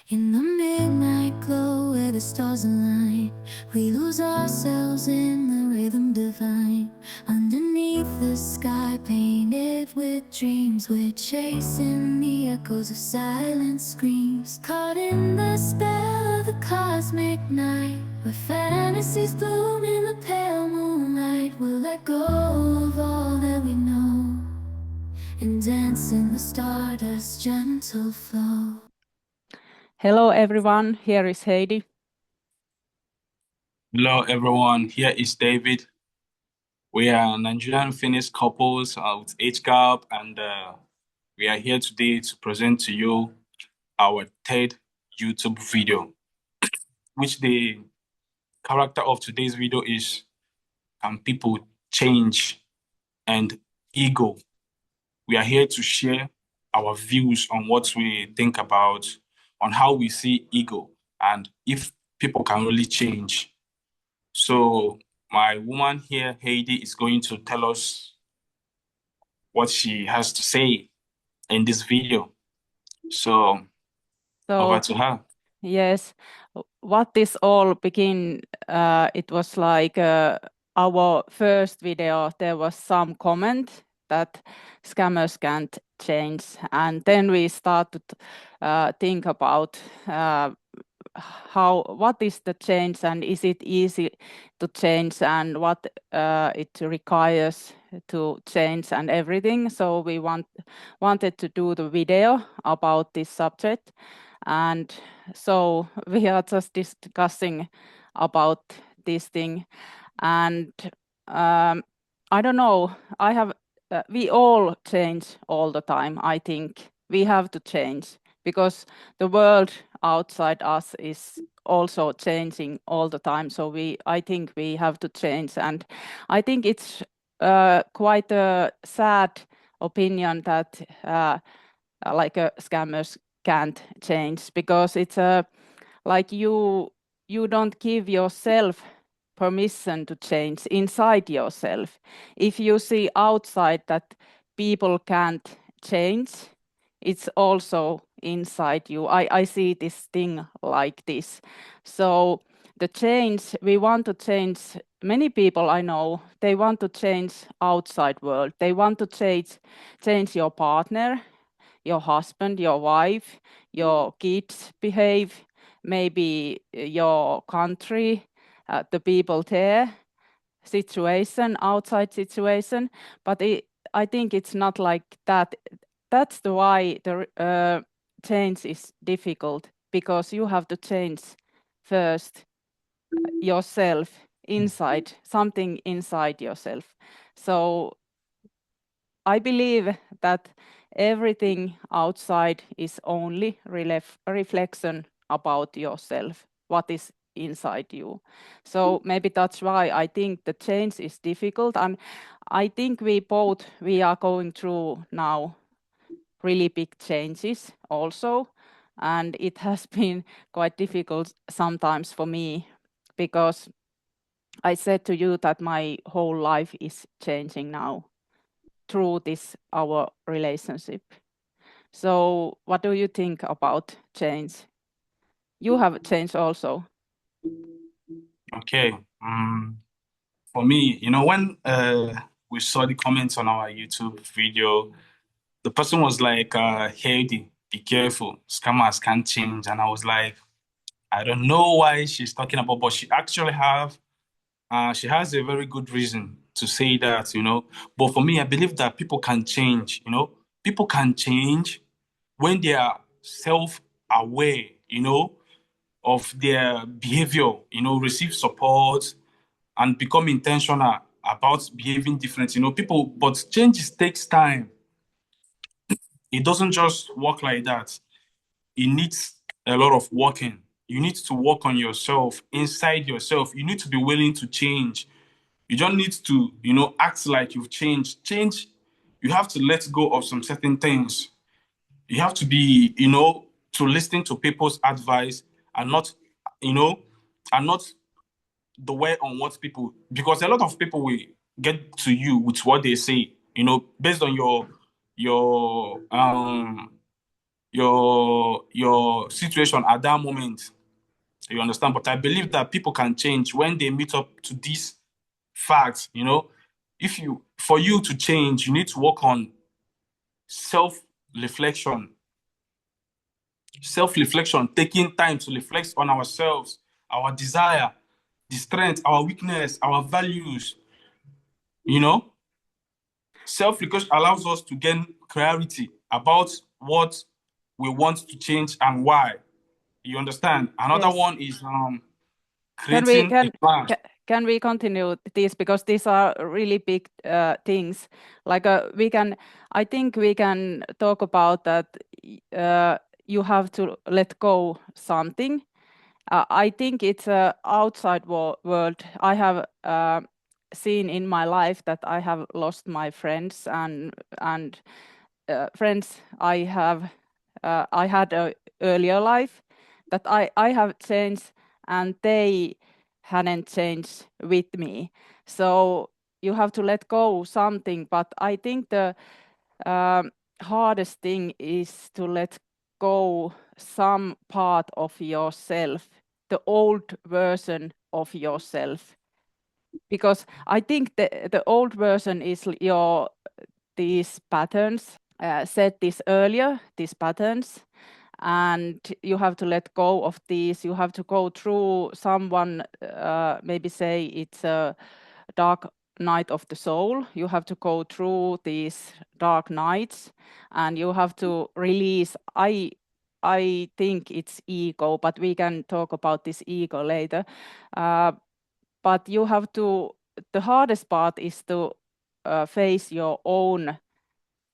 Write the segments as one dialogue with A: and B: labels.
A: In the midnight glow where the stars align, we lose ourselves in the rhythm divine. Underneath the sky painted with dreams, we're chasing the echoes of silent screams. Caught in the spell of the cosmic night, where fantasies bloom in the pale moonlight. We'll let go of all that we know and dance in the stardust's gentle flow.
B: Hello everyone, here is Heidi.
C: Hello everyone, here is David. We are Nigerian Finnish couples with age gap, and we are here today to present to you our third YouTube video, which the character of today's video is Can People Change and Ego. We are here to share our views on what we think about, on how we see ego, and if people can really change. So my woman here, Heidi, is going to tell us what she has to say in this video. So over to her.
B: Yes, what this all began, it was like our first video, there was some comment that scammers can't change. And then we started to think about what is the change and is it easy to change and what it requires to change and everything. So we wanted to do the video about this subject, and so we are just discussing about this thing. And I don't know, we all change all the time. I think we have to change because the world outside us is also changing all the time. So I think we have to change. And I think it's quite a sad opinion that scammers can't change, because it's like you don't give yourself permission to change inside yourself. If you see outside that people can't change, it's also inside you. I see this thing like this. So the change, we want to change. Many people I know, they want to change outside world. They want to change your partner, your husband, your wife, your kids behave, maybe your country, the people there, situation, outside situation. But I think it's not like that. That's why the change is difficult, because you have to change first yourself inside, something inside yourself. So I believe that everything outside is only reflection about yourself, what is inside you. So maybe that's why I think the change is difficult. And I think we are going through now really big changes also. And it has been quite difficult sometimes for me, because I said to you that my whole life is changing now through this our relationship. So what do you think about change? You have changed also.
C: Okay. For me, when we saw the comments on our YouTube video, the person was like, Heidi, be careful, scammers can't change. And I was like, I don't know why she's talking about, but she actually she has a very good reason to say that, But for me, I believe that people can change, People can change when they are self-aware, of their behavior, receive support and become intentional about behaving different, people, but changes takes time. It doesn't just work like that. It needs a lot of working. You need to work on yourself, inside yourself. You need to be willing to change. You don't need to, act like you've changed. Change, you have to let go of some certain things. You have to be, to listen to people's advice and not, and not the way on what people, because a lot of people will get to you with what they say, based on your your situation at that moment. You understand? But I believe that people can change when they meet up to these facts. You know, for you to change, you need to work on self-reflection, taking time to reflect on ourselves, our desire, the strength, our weakness, our values. You know, self-reflection allows us to gain clarity about what we want to change and why. You understand? Another
B: Yes.
C: one is
B: Can we
C: creating a plan.
B: can we continue this, because these are really big things? Like I think we can talk about that. You have to let go something. I think it's a outside world. I have seen in my life that I have lost my friends and friends I had a earlier life, that I have changed and they hadn't changed with me. So you have to let go something, but I think the hardest thing is to let go some part of yourself, the old version of yourself. Because I think the old version is these patterns. Said this earlier, these patterns, and you have to let go of these. You have to go through someone, maybe say it's a dark night of the soul. You have to go through these dark nights, and you have to release. I think it's ego, but we can talk about this ego later. But you have to. The hardest part is to face your own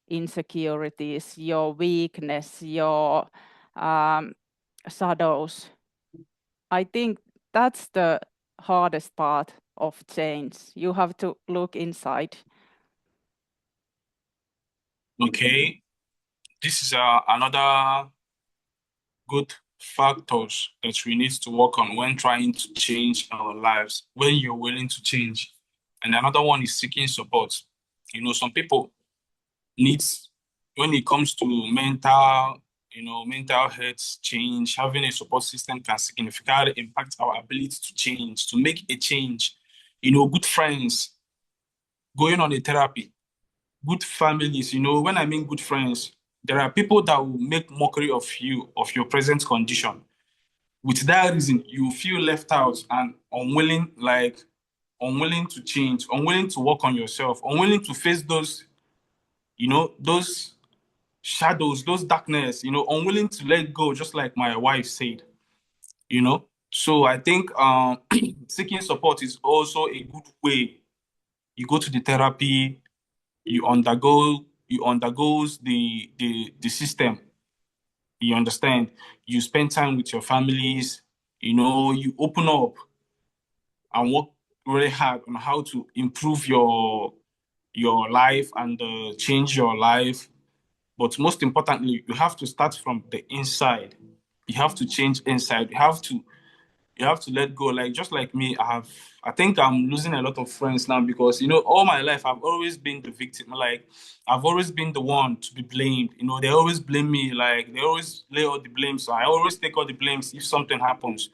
B: insecurities, your weakness, your shadows. I think that's the hardest part of change. You have to look inside.
C: Okay, this is another good factors that we need to work on when trying to change our lives, when you're willing to change. And another one is seeking support. You know, some people needs, when it comes to mental health change, having a support system can significantly impact our ability to change, to make a change. You know, good friends, going on a therapy, good families. You know, when I mean good friends, there are people that will make mockery of you, of your present condition. With that reason, you feel left out and unwilling to change, unwilling to work on yourself, unwilling to face those, those shadows, those darkness, unwilling to let go, just like my wife said, So I think seeking support is also a good way. You go to the therapy, you undergoes the system. You understand? You spend time with your families, you open up and work really hard on how to improve your life and change your life. But most importantly, you have to start from the inside. You have to change inside. You have to let go. Like, just like me, I think I'm losing a lot of friends now because, all my life I've always been the victim. Like, I've always been the one to be blamed. They always blame me. Like, they always lay all the blame. So I always take all the blames if something happens.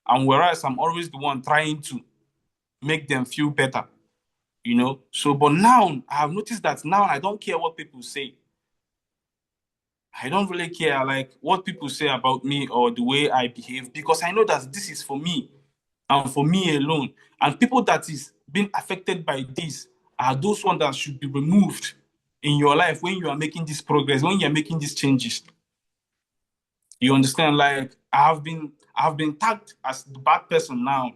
C: And whereas I'm always the one trying to make them feel better. So, but now I have noticed that now I don't care what people say. I don't really care like what people say about me or the way I behave, because I know that this is for me and for me alone. And people that is being affected by this are those ones that should be removed in your life when you are making this progress, when you are making these changes. You understand? Like, I've been tagged as the bad person now.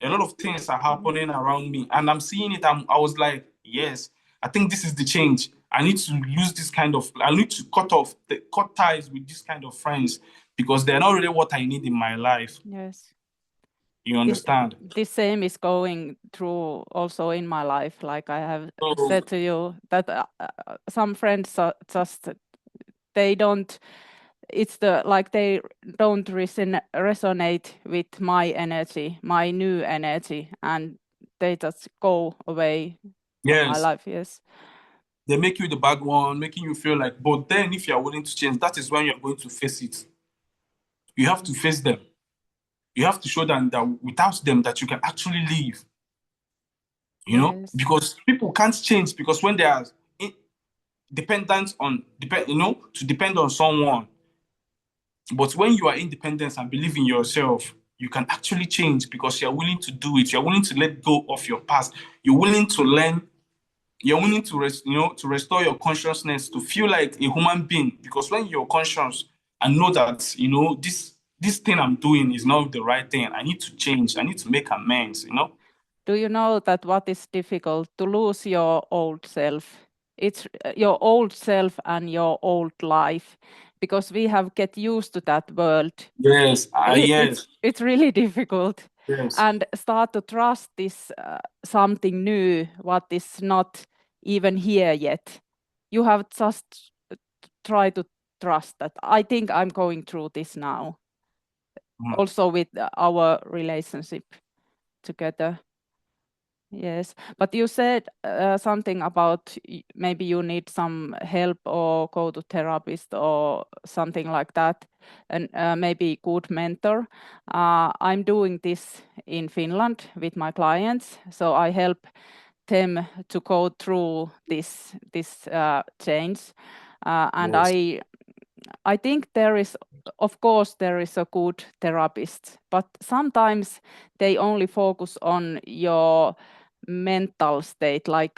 C: A lot of things are happening around me and I'm seeing it. I was like, yes, I think this is the change. I need to I need to cut ties with this kind of friends because they're not really what I need in my life.
B: Yes.
C: You understand?
B: This same is going through also in my life. Like I have
C: So,
B: said to you that some friends are just, they don't, it's they don't resonate with my energy, my new energy, and they just go away from my
C: yes.
B: life. Yes.
C: They make you the bad one, making you feel like, but then if you are willing to change, that is when you're going to face it. You have to face them. You have to show them that without them that you can actually live. You know,
B: Yes.
C: because people can't change because when they are dependent on to depend on someone. But when you are independent and believe in yourself, you can actually change because you're willing to do it. You're willing to let go of your past. You're willing to learn. You're willing to to restore your consciousness to feel like a human being. Because when you're conscious and know that this thing I'm doing is not the right thing, I need to change. I need to make amends.
B: Do you know that what is difficult to lose your old self? It's your old self and your old life, because we have get used to that world.
C: Yes. Yes.
B: It's really difficult.
C: Yes.
B: And start to trust this something new, what is not even here yet. You have just try to trust that. I think I'm going through this now.
C: Mm.
B: Also with our relationship together. Yes, but you said something about maybe you need some help or go to therapist or something like that, and maybe good mentor. I'm doing this in Finland with my clients, so I help them to go through this change, and
C: Yes.
B: I think there is, of course, there is a good therapist, but sometimes they only focus on your mental state, like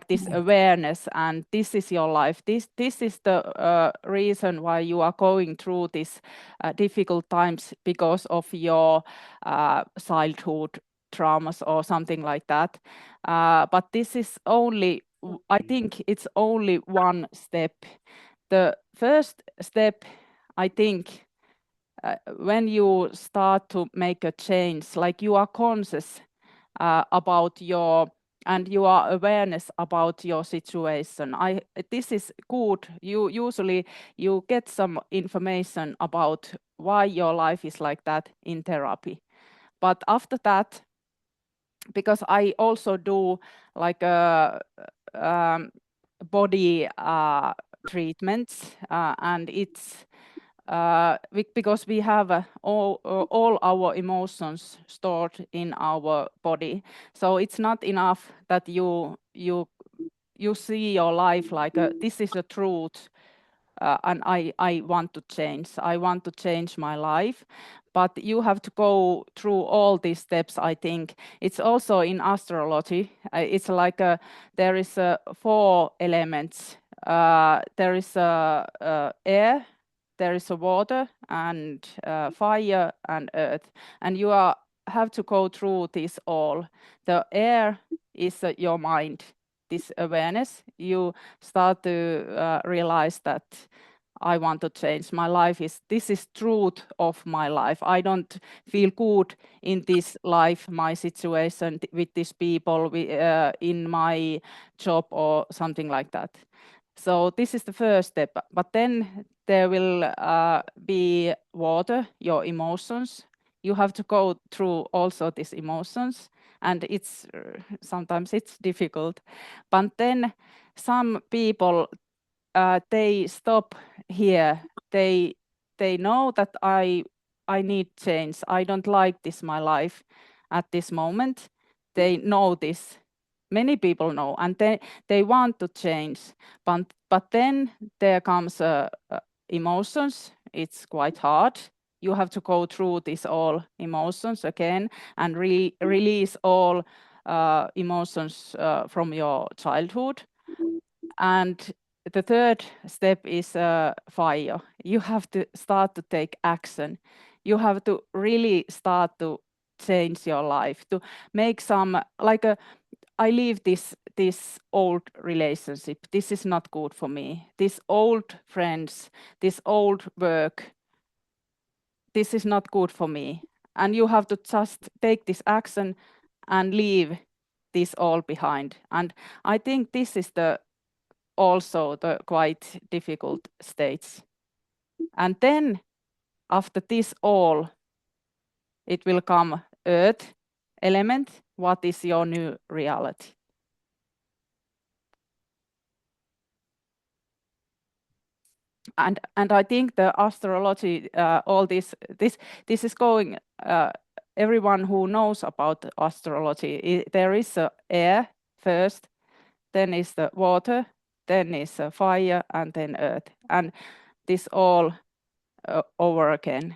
B: this awareness, and this is your life. This is the reason why you are going through this difficult times because of your childhood traumas or something like that. But this is only, I think it's only one step. The first step, I think, when you start to make a change, like you are conscious about your, and you are awareness about your situation. This is good. You usually you get some information about why your life is like that in therapy. But after that, because I also do like body treatments, and it's because we have all our emotions stored in our body, so it's not enough that you see your life like this is a truth, and I want to change. I want to change my life, but you have to go through all these steps. I think it's also in astrology. It's like there is 4 elements. There is air, there is a water, and fire, and earth, and you have to go through this all. The air is your mind, this awareness. You start to realize that I want to change. My life this is truth of my life. I don't feel good in this life, my situation with these people, in my job or something like that. So this is the first step. But then there will be water, your emotions. You have to go through also these emotions, and it's sometimes it's difficult. But then some people they stop here. They know that I need change. I don't like this my life at this moment. They know this. Many people know, and they want to change. But then there comes emotions. It's quite hard. You have to go through this all emotions again and release all emotions from your childhood. And the third step is fire. You have to start to take action. You have to really start to change your life, to make some, like I leave this old relationship. This is not good for me. This old friends, this old work, this is not good for me. And you have to just take this action and leave this all behind. And I think this is also the quite difficult states. And then after this all, it will come earth element. What is your new reality? And I think the astrology, all this is going. Everyone who knows about astrology, there is air first, then is the water, then is fire, and then earth, and this all over again.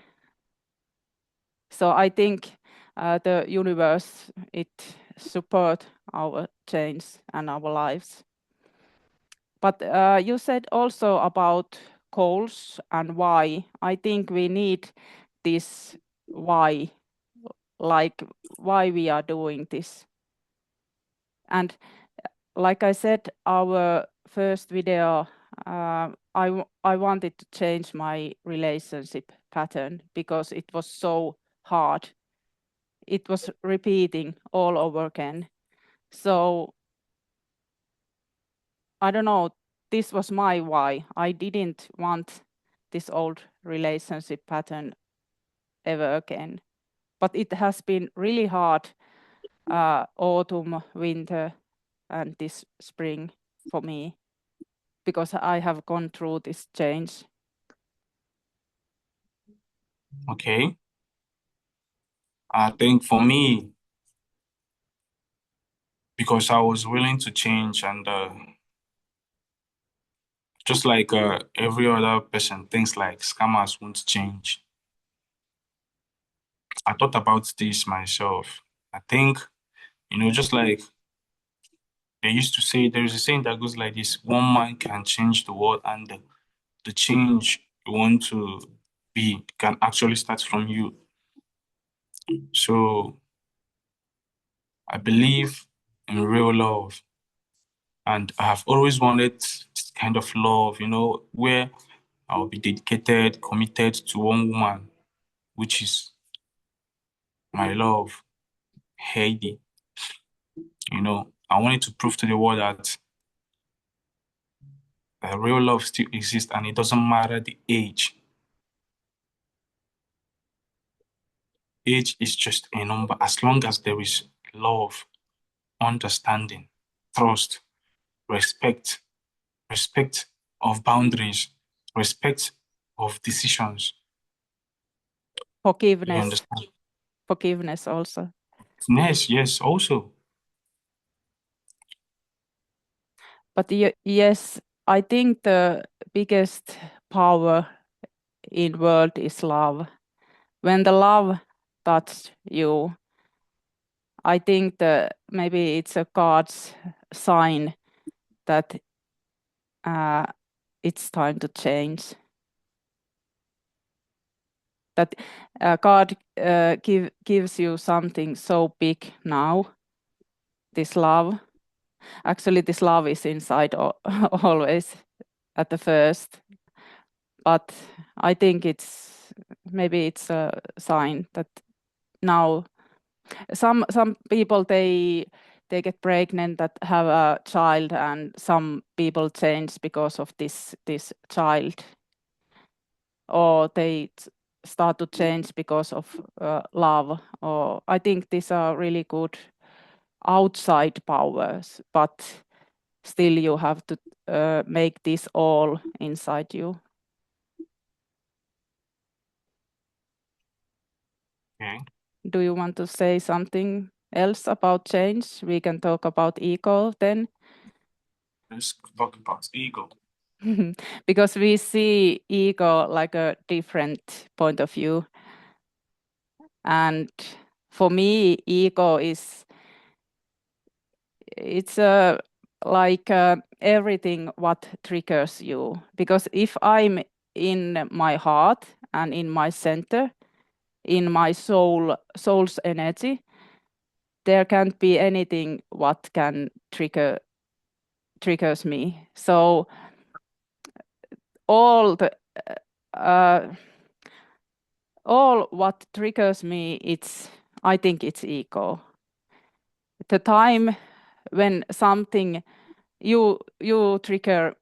B: So I think the universe, it support our change and our lives. But you said also about goals and why. I think we need this why, like why we are doing this. And like I said, our first video, I wanted to change my relationship pattern because it was so hard. It was repeating all over again. So I don't know, this was my why. I didn't want this old relationship pattern ever again. But it has been really hard autumn, winter, and this spring for me because I have gone through this change.
C: Okay. I think for me, because I was willing to change, and just like every other person thinks like scammers won't change. I thought about this myself. I think, just like they used to say, there is a saying that goes like this: one man can change the world, and the change you want to be can actually start from you. So I believe in real love, and I have always wanted this kind of love, where I'll be dedicated, committed to one woman, which is my love, Heidi. I wanted to prove to the world that real love still exists, and it doesn't matter the age. Age is just a number. As long as there is love, understanding, trust, respect of boundaries, respect of decisions. You understand?
B: Forgiveness also.
C: Yes, also.
B: But yes, I think the biggest power in world is love. When the love touches you, I think maybe it's a God's sign that it's time to change. That God gives you something so big now, this love. Actually, this love is inside always at the first, but I think maybe it's a sign that now some people they get pregnant, that have a child, and some people change because of this child, or they start to change because of love. Or I think these are really good outside powers, but still you have to make this all inside you.
C: Okay.
B: Do you want to say something else about change? We can talk about ego then.
C: Let's talk about ego.
B: Because we see ego like a different point of view. And for me, ego it's like everything what triggers you. Because if I'm in my heart and in my center, in my soul's energy, there can't be anything what can triggers me. So all what triggers me, I think it's ego. The time when something you trigger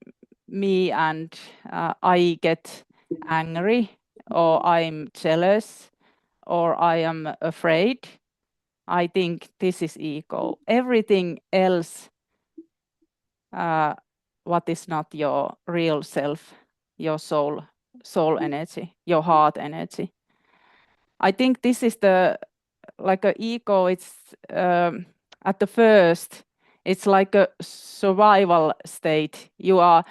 B: me and I get angry, or I'm jealous, or I am afraid, I think this is ego. Everything else, what is not your real self, your soul energy, your heart energy. I think this is the like a ego. It's at the first, it's like a survival state. You are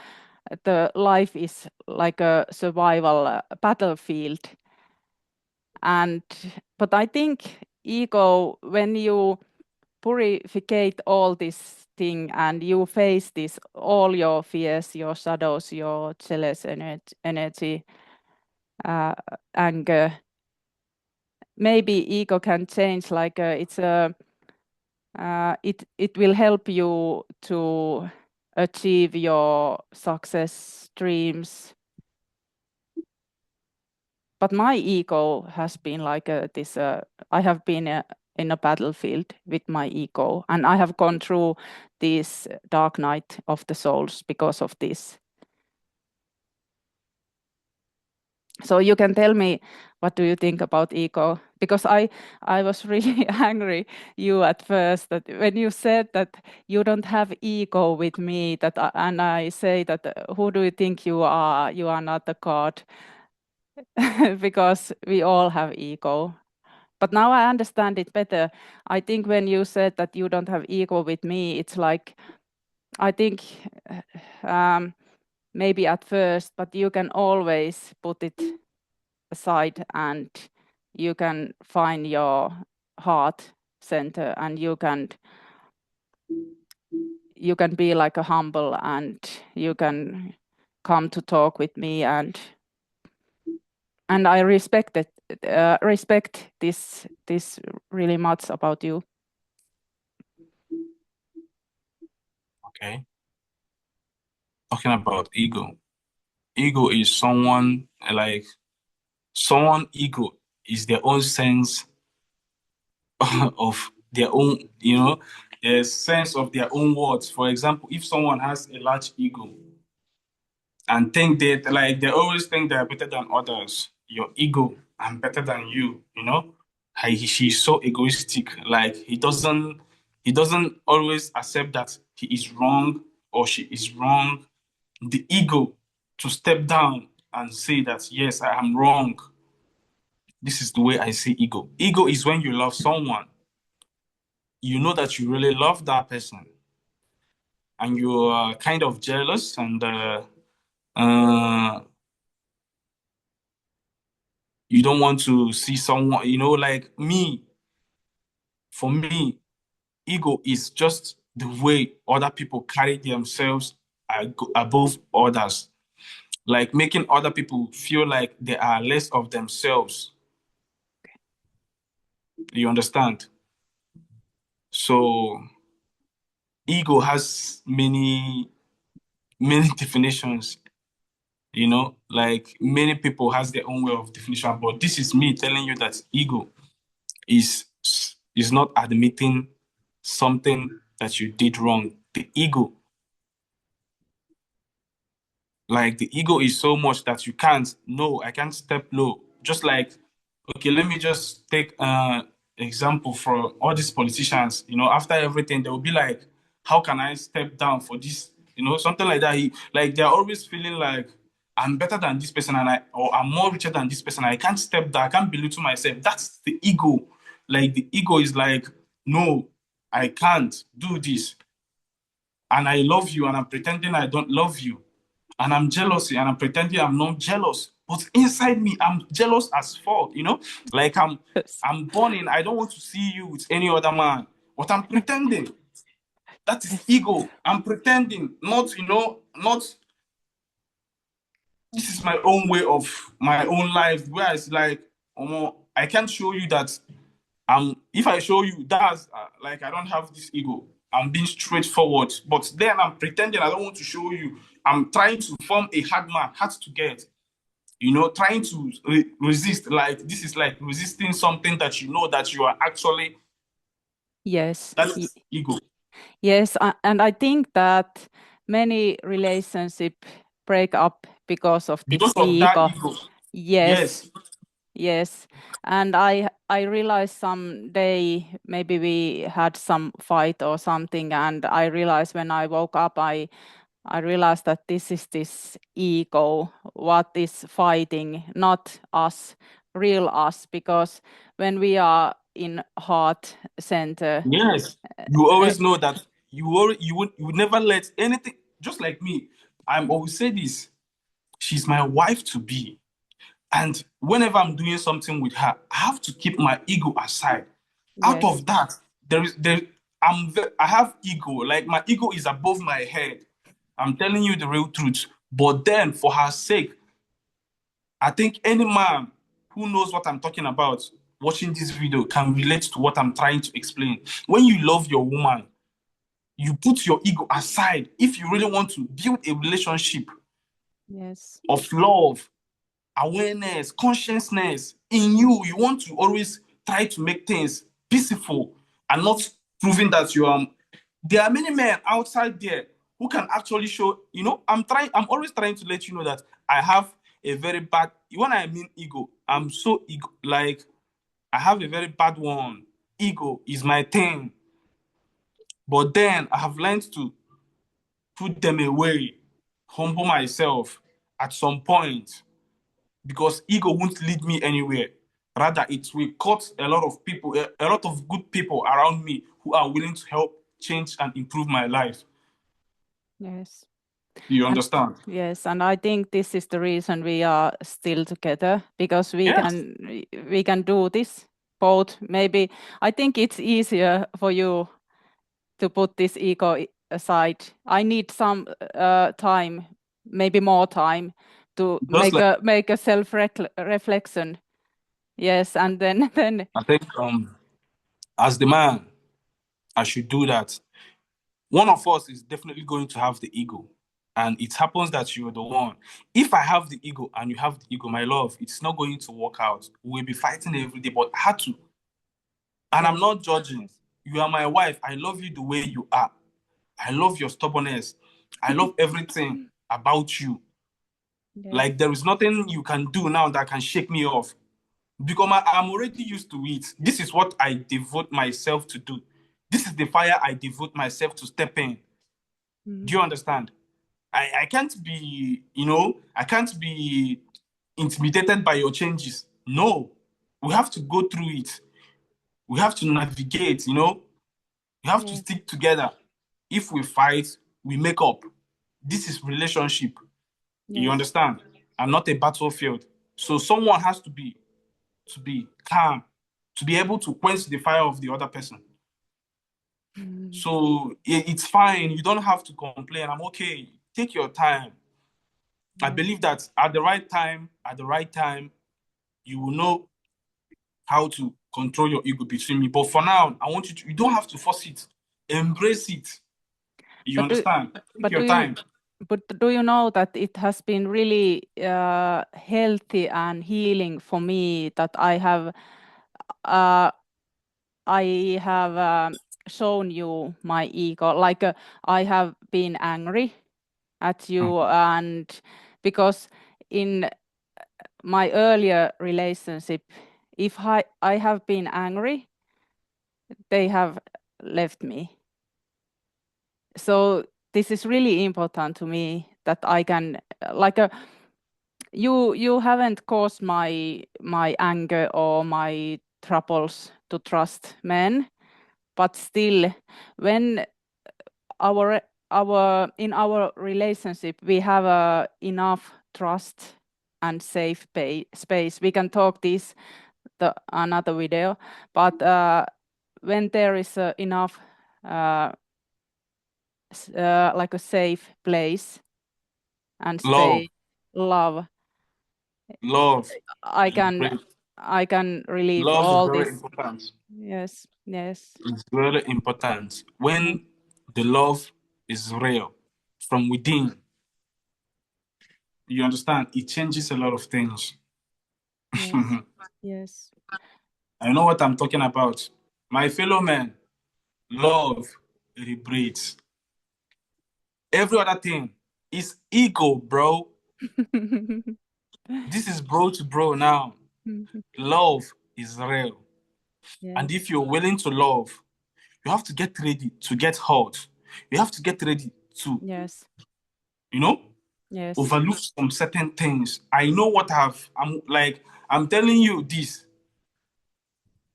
B: the life is like a survival battlefield. But I think ego, when you purificate all this thing and you face this, all your fears, your shadows, your jealous energy, anger, maybe ego can change. Like it will help you to achieve your success dreams. But my ego has been like this. I have been in a battlefield with my ego, and I have gone through this dark night of the souls because of this. So you can tell me, what do you think about ego? Because I was really angry you at first, that when you said that you don't have ego with me, that and I say that who do you think you are? You are not a god. Because we all have ego. But now I understand it better. I think when you said that you don't have ego with me, it's like, I think maybe at first, but you can always put it aside and you can find your heart center, and you can be like a humble, and you can come to talk with me, and I respect this really much about you.
C: Okay. Talking about ego. Ego is someone ego is their own sense of their own, their sense of their own words. For example, if someone has a large ego and think that, like, they always think they're better than others, your ego, I'm better than you, she's so egoistic. Like, he doesn't always accept that he is wrong or she is wrong. The ego to step down and say that, yes, I am wrong. This is the way I see ego. Ego is when you love someone, you know that you really love that person, and you are kind of jealous, and you don't want to see someone, like me. For me, ego is just the way other people carry themselves above others, like making other people feel like they are less of themselves. You understand? So ego has many definitions, like many people has their own way of definition, but this is me telling you that ego is not admitting something that you did wrong. The ego is so much that you can't. No, I can't step low. Just like, okay, let me just take example for all these politicians. After everything, they will be like, how can I step down for this? Something like that. Like, they're always feeling like, I'm better than this person, or I'm more richer than this person. I can't step down. I can't belittle myself. That's the ego. Like, the ego is like, no, I can't do this. And I love you, and I'm pretending I don't love you. And I'm jealous, and I'm pretending I'm not jealous. But inside me, I'm jealous as fuck, Like, I'm burning. I don't want to see you with any other man. But I'm pretending. That is ego. I'm pretending, not, this is my own way of my own life, where it's like, I can't show you that. If I show you, that's like, I don't have this ego. I'm being straightforward, but then I'm pretending I don't want to show you. I'm trying to form a hard to get, trying to resist. Like, this is like resisting something that that you are actually.
B: Yes.
C: That's ego.
B: Yes, and I think that many relationships break up because of this
C: Because of
B: ego.
C: that ego.
B: Yes. Yes. And I realized someday, maybe we had some fight or something, and I realized when I woke up, I I realized that this is this ego, what is fighting, not us, real us, because when we are in heart center,
C: Yes, you always know that you would never let anything. Just like me, I'm always say this. She's my wife to be, and whenever I'm doing something with her, I have to keep my ego aside. Out
B: yes,
C: of that, I have ego. Like my ego is above my head. I'm telling you the real truth. But then, for her sake, I think any man who knows what I'm talking about watching this video can relate to what I'm trying to explain. When you love your woman, you put your ego aside if you really want to build a relationship
B: yes,
C: of love, awareness, consciousness in you. You want to always try to make things peaceful and not proving that you are. There are many men outside there who can actually show, I'm always trying to let you know that I have a very bad, when I mean ego, I'm so ego, like I have a very bad one. Ego is my thing. But then I have learned to put them away, humble myself at some point, because ego won't lead me anywhere. Rather, it will cut a lot of people, a lot of good people around me who are willing to help change and improve my life.
B: yes.
C: You
B: And
C: understand?
B: yes, and I think this is the reason we are still together, because
C: Yes.
B: we can do this both. Maybe I think it's easier for you to put this ego aside. I need some time, maybe more time, to
C: Just like
B: make a self reflection. Yes, and then then
C: I think as the man, I should do that. One of us is definitely going to have the ego. And it happens that you're the one. If I have the ego and you have the ego, my love, it's not going to work out. We'll be fighting every day, but I had to. And I'm
B: yes,
C: not judging. You are my wife. I love you the way you are. I love your stubbornness. I love everything about you.
B: yes,
C: Like there is nothing you can do now that can shake me off. Because I'm already used to it. This is what I devote myself to do. This is the fire I devote myself to step in. Do you understand? I can't be, I can't be intimidated by your changes. No, we have to go through it. We have to navigate, we have to
B: yes,
C: stick together. If we fight, we make up. This is relationship. You
B: yes,
C: understand? And not a battlefield. So someone has to be calm, to be able to quench the fire of the other person. So it's fine. You don't have to complain. I'm okay. Take your time. I believe that at the right time, you will know how to control your ego between me. But for now, I want you don't have to force it. Embrace it. You
B: But
C: understand? Take
B: but
C: your time.
B: do you know that it has been really healthy and healing for me that I have shown you my ego, like I have been angry at you, and because in my earlier relationship, if I have been angry, they have left me. So this is really important to me that I can you haven't caused my anger or my troubles to trust men, but still when in our relationship we have enough trust and safe space. We can talk this another video, but when there is enough like a safe place and
C: Love.
B: space, love,
C: Love
B: I
C: is
B: can
C: great.
B: I can relieve
C: Love is
B: all
C: very
B: this.
C: important.
B: Yes, yes,
C: It's very important.
B: yes,
C: When the love is real from within, you understand, it changes a lot of things.
B: yes, yes,
C: I know what I'm talking about. My fellow men, love liberates. Every other thing is ego, bro. This is bro to bro now. Love is real. And
B: yes,
C: if you're willing to love, you have to get ready to get hurt. You have to get ready to
B: yes,
C: you know,
B: Yes.
C: overlook some certain things. I know what I'm telling you this.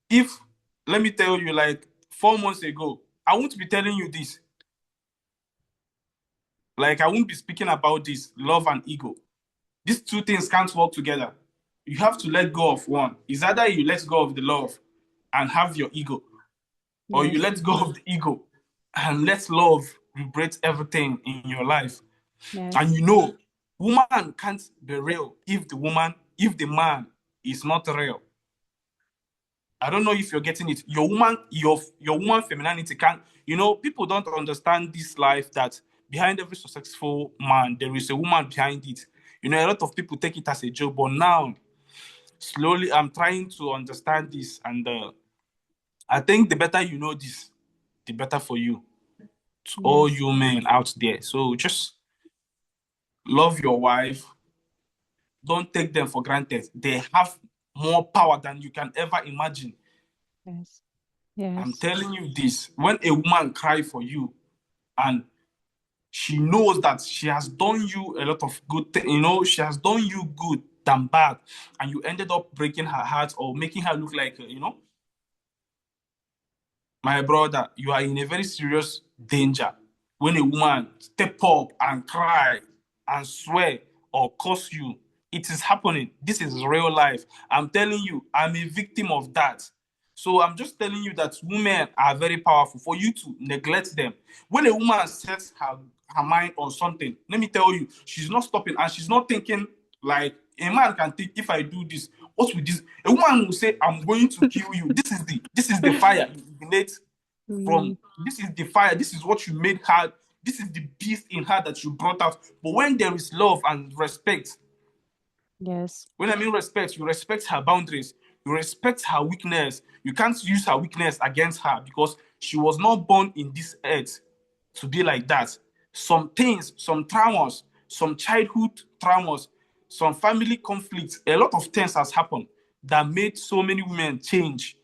C: If, let me tell you, like 4 months ago, I won't be telling you this. Like, I won't be speaking about this, love and ego. These two things can't work together. You have to let go of one. It's either you let go of the love and have your ego, or you
B: Yes.
C: let go of the ego and let love liberate everything in your life.
B: Yes.
C: And you know, woman can't be real if the man is not real. I don't know if you're getting it. Your woman femininity can't, people don't understand this life, that behind every successful man, there is a woman behind it. A lot of people take it as a joke, but now, slowly, I'm trying to understand this. And I think the better you know this, the better for you. To all you men out there. So just love your wife. Don't take them for granted. They have more power than you can ever imagine.
B: Yes. Yes.
C: I'm telling you this. When a woman cries for you and she knows that she has done you a lot of good things, she has done you good than bad, and you ended up breaking her heart or making her look like, my brother, you are in a very serious danger. When a woman step up and cry and swear or curse you, it is happening. This is real life. I'm telling you, I'm a victim of that. So I'm just telling you that women are very powerful. For you to neglect them, when a woman sets her mind on something, let me tell you, she's not stopping and she's not thinking like a man can think, if I do this, what will this? A woman will say, I'm going to kill you. This is the fire you ignite from. This is the fire. This is what you made her. This is the beast in her that you brought out. But when there is love and respect,
B: Yes.
C: when I mean respect, you respect her boundaries. You respect her weakness. You can't use her weakness against her because she was not born in this earth to be like that. Some things, some traumas, some childhood traumas, some family conflicts, a lot of things has happened that made so many women change.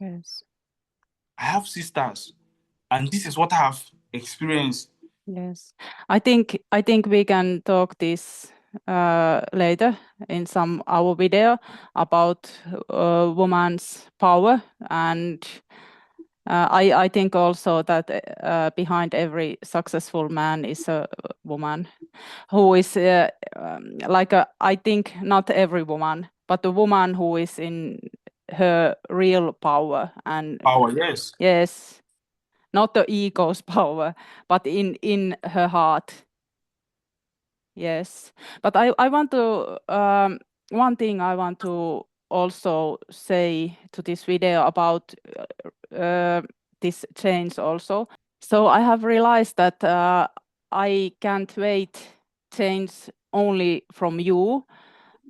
B: Yes.
C: I have sisters, and this is what I have experienced.
B: Yes. I think we can talk this later in some our video about woman's power, and I think also that behind every successful man is a woman who is I think not every woman, but the woman who is in her real power and
C: Power, yes.
B: yes, not the ego's power, but in her heart. Yes, but I want to one thing I want to also say to this video about this change also. So I have realized that I can't wait change only from you.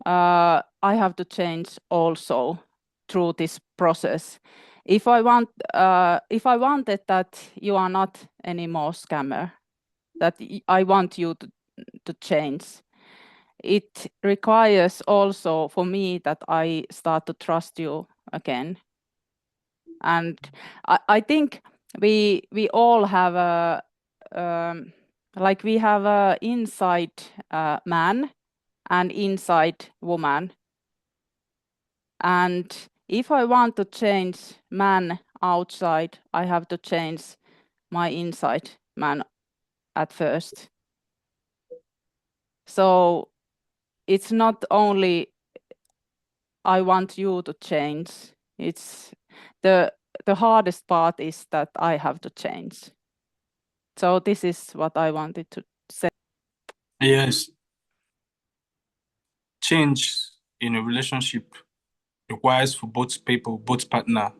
B: I have to change also through this process. If I wanted that you are not anymore scammer, that I want you to change, it requires also for me that I start to trust you again. And I think we all have a we have a inside man and inside woman. And if I want to change man outside, I have to change my inside man at first. So it's not only I want you to change, it's the hardest part is that I have to change. So this is what I wanted to say.
C: Yes. Change in a relationship requires for both people, both partner.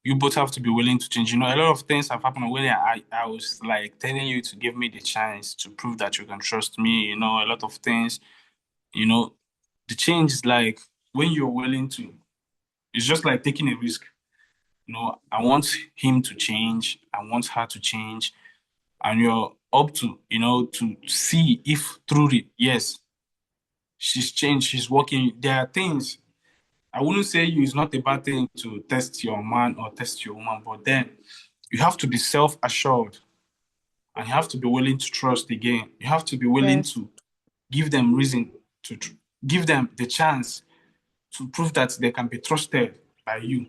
C: You both have to be willing to change. A lot of things have happened when I was like telling you to give me the chance to prove that you can trust me. A lot of things, the change is like when you're willing to, it's just like taking a risk. I want him to change. I want her to change. And you're up to, to see if truly, yes, she's changed, she's working. There are things, I wouldn't say it's not a bad thing to test your man or test your woman, but then you have to be self-assured and you have to be willing to trust again. You have to be willing
B: Yes.
C: to give them reason to give them the chance to prove that they can be trusted by you.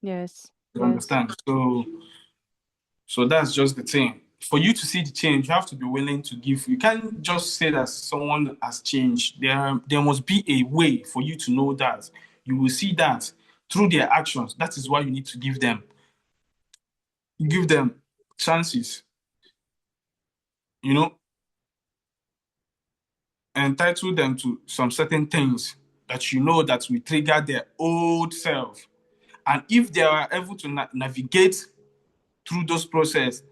B: Yes.
C: You
B: Yes.
C: understand? So that's just the thing. For you to see the change, you have to be willing to give. You can't just say that someone has changed. There must be a way for you to know that. You will see that through their actions. That is why you need to give them chances. You know, entitle them to some certain things that you know that will trigger their old self. And if they are able to navigate through those process,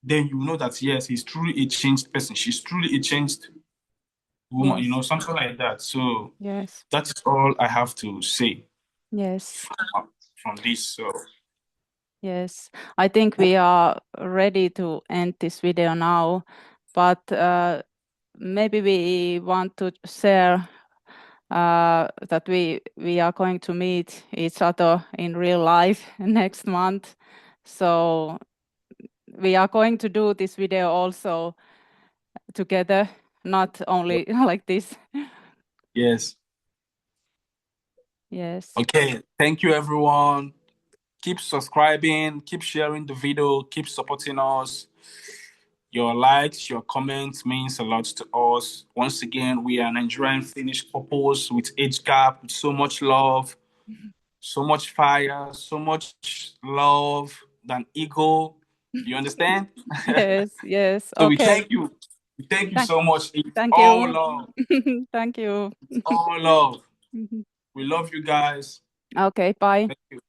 C: then you know that yes, he's truly a changed person. She's truly a changed woman,
B: Yes.
C: something like that. So
B: Yes.
C: that's all I have to say
B: Yes.
C: from this. So
B: Yes. I think we are ready to end this video now, but maybe we want to share that we are going to meet each other in real life next month. So we are going to do this video also together, not only like this.
C: yes.
B: Yes.
C: Okay. Thank you, everyone. Keep subscribing, keep sharing the video, keep supporting us. Your likes, your comments means a lot to us. Once again, we are Nigerian finished couples with age gap, with so much love, so much fire, so much love than ego. You understand?
B: Yes. Yes.
C: So we
B: Okay.
C: thank you. We thank you
B: Thank-
C: so much. It's
B: Thank
C: all
B: you.
C: love.
B: Thank you.
C: All love. We love you guys.
B: Okay. Bye.
C: Thank you.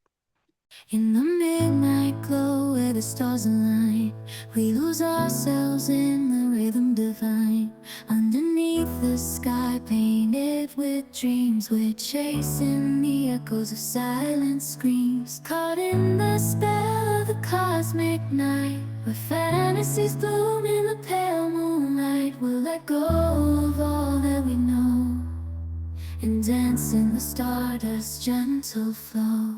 A: In the midnight glow where the stars align, we lose ourselves in the rhythm divine. Underneath the sky painted with dreams, we're chasing the echoes of silent screams. Caught in the spell of the cosmic night, where fantasies bloom in the pale moonlight. We'll let go of all that we know and dance in the stardust's gentle flow.